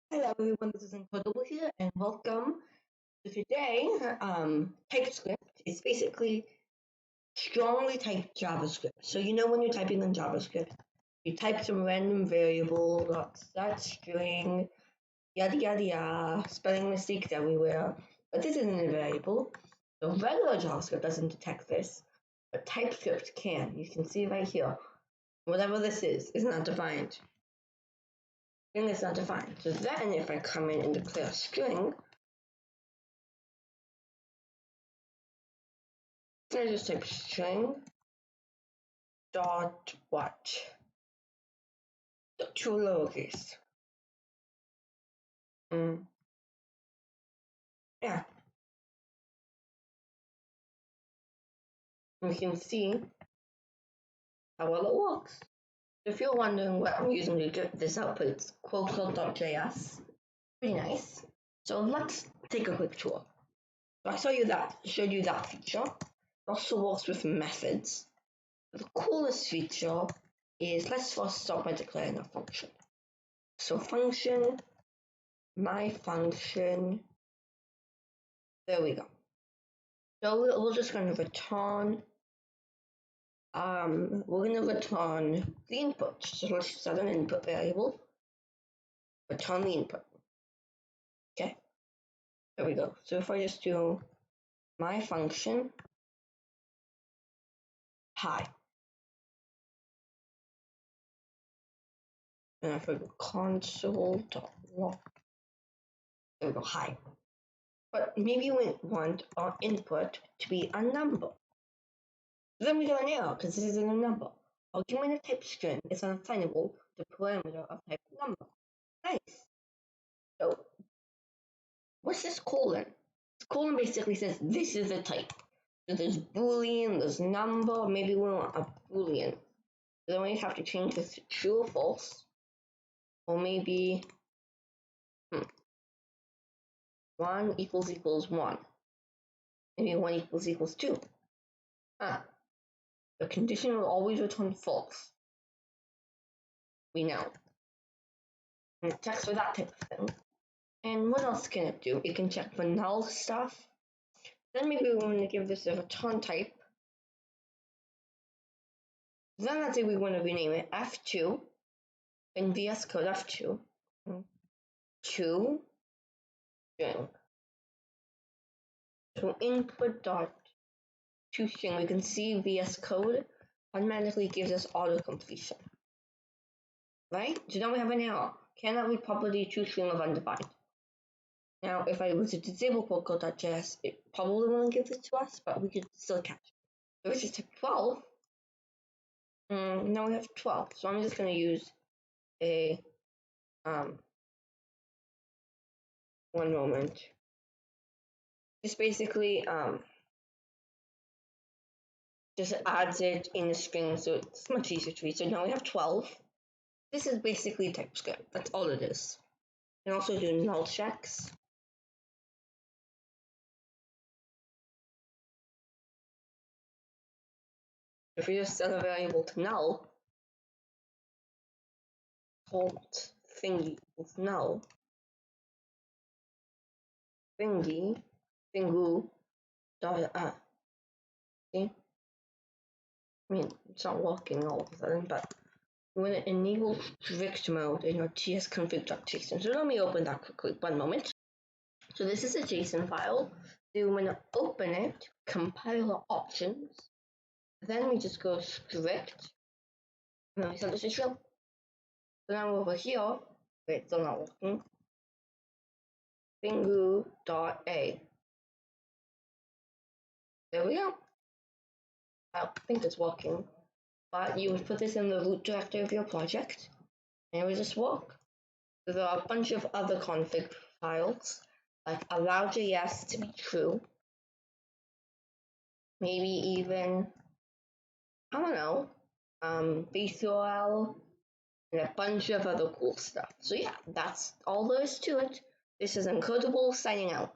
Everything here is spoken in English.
Hello everyone, this is Incredible here and welcome. So today, TypeScript is basically strongly typed JavaScript. So you know when you're typing in JavaScript, you type some random variable, that string, yada yada yada, spelling mistakes everywhere. But this isn't a variable. So regular JavaScript doesn't detect this, but TypeScript can. You can see right here. Whatever this is not defined. String is not defined. So then if I come in and declare string, I just type string dot what? Two lowercase. Yeah, we can see how well it works. If you're wondering what I'm using to get this output, it's quote.js. Pretty nice. So let's take a quick tour. So I showed you that feature. It also works with methods. The coolest feature is, let's first start by declaring a function. So function, my function, there we go. So we're just going to return, we're going to return the input. So let's set an input variable, return the input. Okay, there we go. So if I just do my function, hi, and if I go console.log, there we go, hi. But maybe we want our input to be a number. Then we get an error because this isn't a number. Argument of type string is unassignable to parameter of type number. Nice. So what's this colon? This colon basically says this is a type. So there's boolean, there's number, maybe we want a boolean. So then we have to change this to true or false. Or maybe 1 equals 1. Maybe 1 equals 2. The condition will always return false. We know. And it checks for that type of thing. And what else can it do? It can check for null stuff. Then maybe we want to give this a return type. Then let's say we want to rename it F2 in VS Code F2 to string. So input dot to string, we can see VS Code automatically gives us auto completion. Right? So now we have an error. Cannot read properly to string of undefined. Now, if I was to disable code.js, it probably won't give this to us, but we could still catch it. So this is type 12. Now we have 12. So I'm just going to use a, one moment. This basically, just adds it in a string, so it's much easier to read. So now we have 12. This is basically TypeScript. That's all it is. You can also do null checks. If you just set a variable to null, default thingy is null, thingy, thingu, dot, see? I mean, it's not working all of a sudden, but you want to enable strict mode in your tsconfig.json. So let me open that quickly, one moment. So this is a JSON file. So when I open it, compiler options, then we just go strict, and then we set this to true. So now over here, wait, it's still not working. Bingu.a. There we go. I don't think it's working, but you would put this in the root directory of your project, and it would just work. So there are a bunch of other config files, like allow.js to be true, maybe even, I don't know, BCOL, and a bunch of other cool stuff. So yeah, that's all there is to it. This is Incredible signing out.